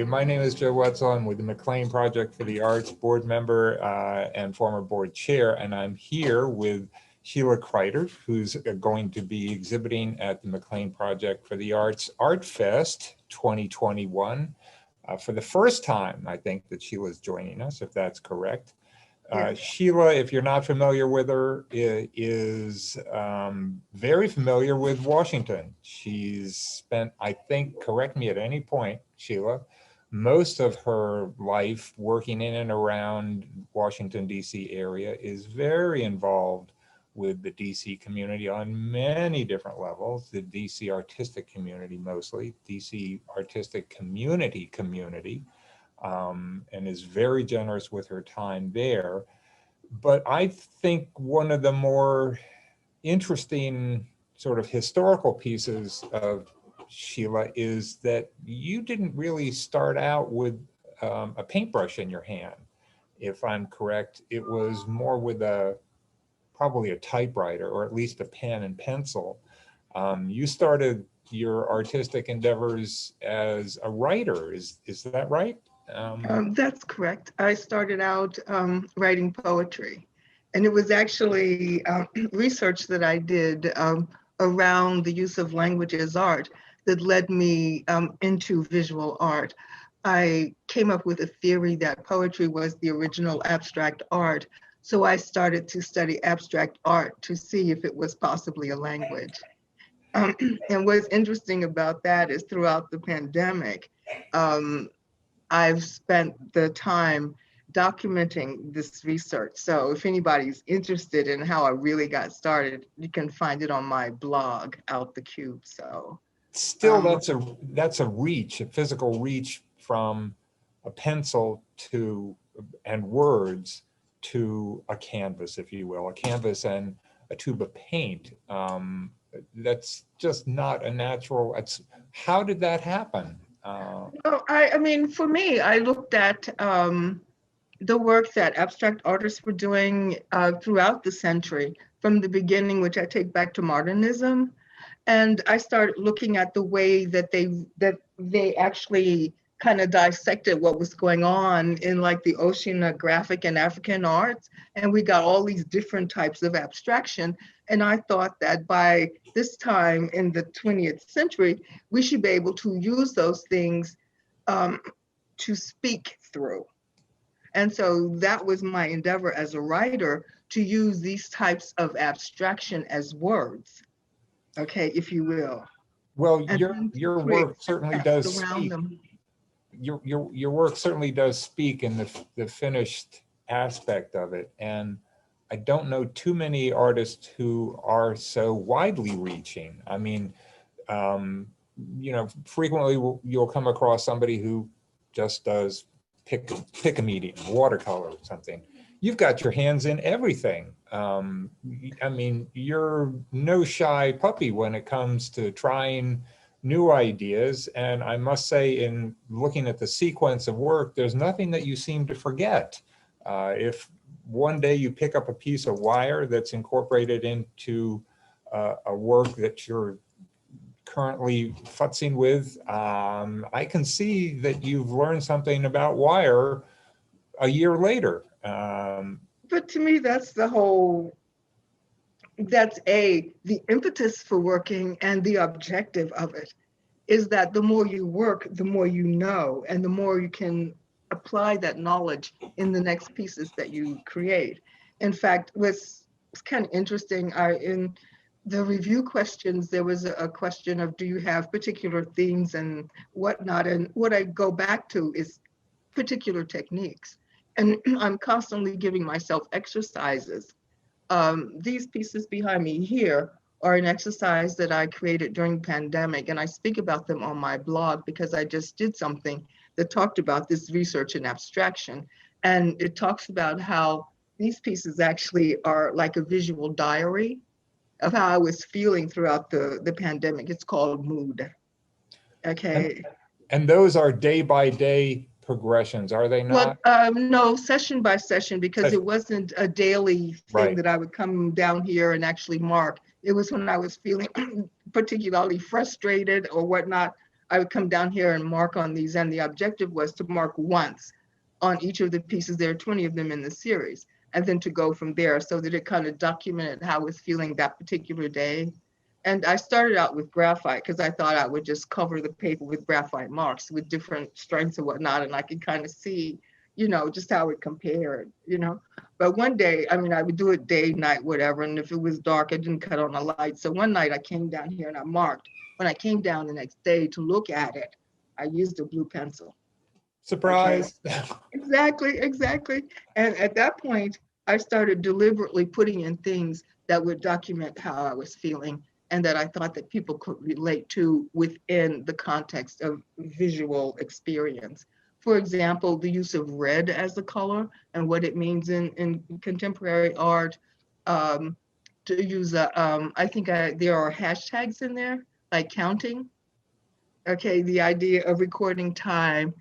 my name is Joe Wetzel. I'm with the McLean Project for the Arts board member and former board chair, and I'm here with Sheila Crider, who's going to be exhibiting at the McLean Project for the Arts ArtFest 2021 for the first time. I think that Sheila's joining us, if that's correct. Yes. Sheila, if you're not familiar with her, is very familiar with Washington. She's spent, I think, correct me at any point, Sheila, most of her life working in and around Washington, D.C. area, is very involved with the D.C. community on many different levels, the D.C. artistic community mostly, D.C. artistic community, and is very generous with her time there. But I think one of the more interesting sort of historical pieces of Sheila is that you didn't really start out with a paintbrush in your hand. If I'm correct, it was more with probably a typewriter or at least a pen and pencil. You started your artistic endeavors as a writer, is that right? That's correct. I started out writing poetry, and it was actually research that I did around the use of language as art that led me into visual art. I came up with a theory that poetry was the original abstract art, so I started to study abstract art to see if it was possibly a language. And what's interesting about that is throughout the pandemic, I've spent the time documenting this research. So if anybody's interested in how I really got started, you can find it on my blog, Out the Cube. So still, that's a reach, a physical reach from a pencil and words to a canvas, if you will, a canvas and a tube of paint. That's just not a natural. How did that happen? I mean, for me, I looked at the work that abstract artists were doing throughout the century, from the beginning, which I take back to modernism, and I started looking at the way that they actually kind of dissected what was going on in like the oceanographic and African arts, and we got all these different types of abstraction. And I thought that by this time in the 20th century, we should be able to use those things to speak through. And so that was my endeavor as a writer, to use these types of abstraction as words, okay, if you will. Well, your work certainly does speak. Them. Your work certainly does speak in the finished aspect of it. And I don't know too many artists who are so widely reaching. I mean, frequently you'll come across somebody who just does pick a medium, watercolor or something. You've got your hands in everything. I mean, you're no shy puppy when it comes to trying new ideas. And I must say, in looking at the sequence of work, there's nothing that you seem to forget. If one day you pick up a piece of wire that's incorporated into a work that you're currently futzing with, I can see that you've learned something about wire a year later. But to me, that's the impetus for working, and the objective of it is that the more you work, the more you know, and the more you can apply that knowledge in the next pieces that you create. In fact, what's kind of interesting, in the review questions, there was a question of, do you have particular themes and whatnot? And what I go back to is particular techniques. And I'm constantly giving myself exercises. These pieces behind me here are an exercise that I created during the pandemic, and I speak about them on my blog because I just did something that talked about this research in abstraction. And it talks about how these pieces actually are like a visual diary of how I was feeling throughout the pandemic. It's called Mood. Okay. And those are day by day progressions, are they not? Well, no, session by session, because it wasn't a daily thing that I would come down here and actually mark. It was when I was feeling particularly frustrated or whatnot, I would come down here and mark on these, and the objective was to mark once on each of the pieces. There are 20 of them in the series, and then to go from there so that it kind of documented how I was feeling that particular day. And I started out with graphite because I thought I would just cover the paper with graphite marks with different strengths and whatnot, and I could kind of see, just how it compared. But one day, I mean, I would do it day, night, whatever, and if it was dark, I didn't cut on the light. So one night I came down here and I marked. When I came down the next day to look at it, I used a blue pencil. Surprise. Okay. Exactly. And at that point, I started deliberately putting in things that would document how I was feeling and that I thought that people could relate to within the context of visual experience. For example, the use of red as a color and what it means in contemporary art. To use I think there are hashtags in there, like counting. Okay, the idea of recording time,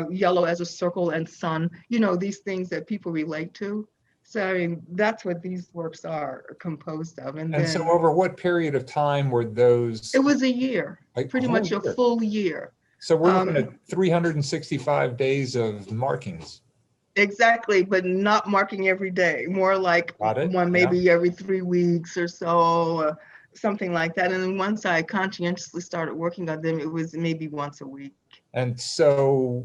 yellow as a circle and sun, these things that people relate to. So, I mean, that's what these works are composed of. And And so then over what period of time were those? it was a year, Like pretty much a full year. So we're looking at 365 days of markings. Exactly, but not marking every day, more like Got it? one Yeah. maybe every 3 weeks or so, something like that. And then once I conscientiously started working on them, it was maybe once a week. And so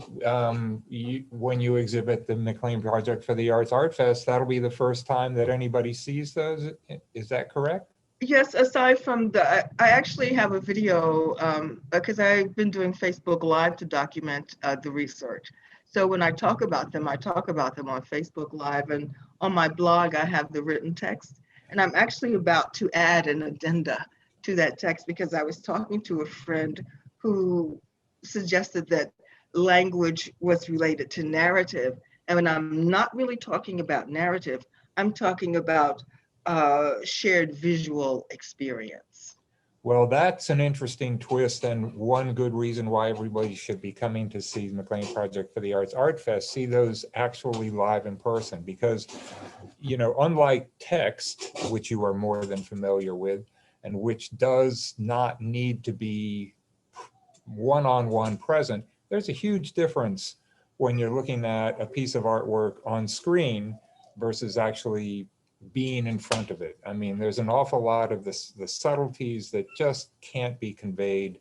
when you exhibit the McLean Project for the Arts Art Fest, that'll be the first time that anybody sees those. Is that correct? Yes, aside from I actually have a video because I've been doing Facebook Live to document the research. So when I talk about them on Facebook Live, and on my blog, I have the written text. And I'm actually about to add an addenda to that text because I was talking to a friend who suggested that language was related to narrative. And when I'm not really talking about narrative, I'm talking about shared visual experience. Well, that's an interesting twist, and one good reason why everybody should be coming to see McLean Project for the Arts Art Fest, see those actually live in person, because, unlike text, which you are more than familiar with, and which does not need to be one-on-one present, there's a huge difference when you're looking at a piece of artwork on screen versus actually being in front of it. I mean, there's an awful lot of the subtleties that just can't be conveyed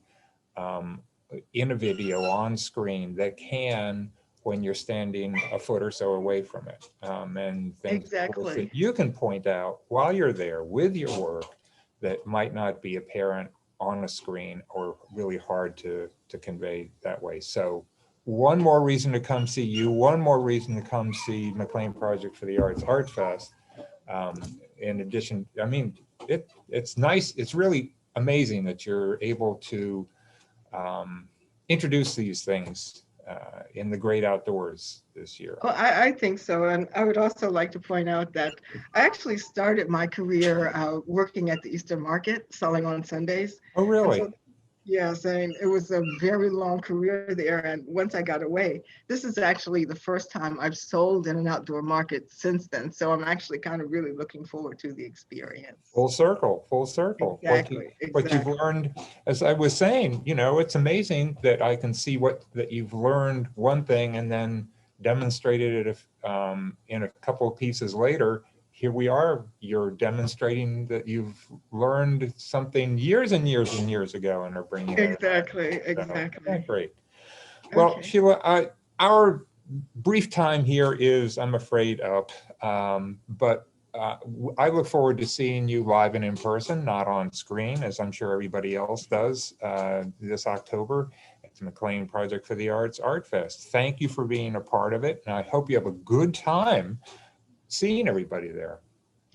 in a video on screen that can when you're standing a foot or so away from it. And things Exactly. that you can point out while you're there with your work that might not be apparent on a screen or really hard to convey that way. So one more reason to come see you, one more reason to come see McLean Project for the Arts Art Fest. In addition, I mean, it's nice. It's really amazing that you're able to introduce these things in the great outdoors this year. Well, I think so. And I would also like to point out that I actually started my career working at the Easter Market, selling on Sundays. Oh, really? So, yes, and it was a very long career there. And once I got away, this is actually the first time I've sold in an outdoor market since then. So I'm actually kind of really looking forward to the experience. Full circle, full circle. Exactly. What you've learned, as I was saying, it's amazing that I can see that you've learned one thing and then demonstrated it in a couple of pieces later. Here we are, you're demonstrating that you've learned something years and years and years ago and are bringing it. Exactly. So, great. Well, Okay. Sheila, our brief time here is, I'm afraid, up, but I look forward to seeing you live and in person, not on screen, as I'm sure everybody else does, this October at the McLean Project for the Arts Art Fest. Thank you for being a part of it, and I hope you have a good time seeing everybody there.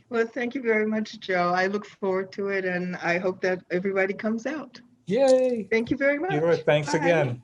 Well, thank you very much, Joe. I look forward to it, and I hope that everybody comes out. Yay! Thank you very much. Thanks Bye. again.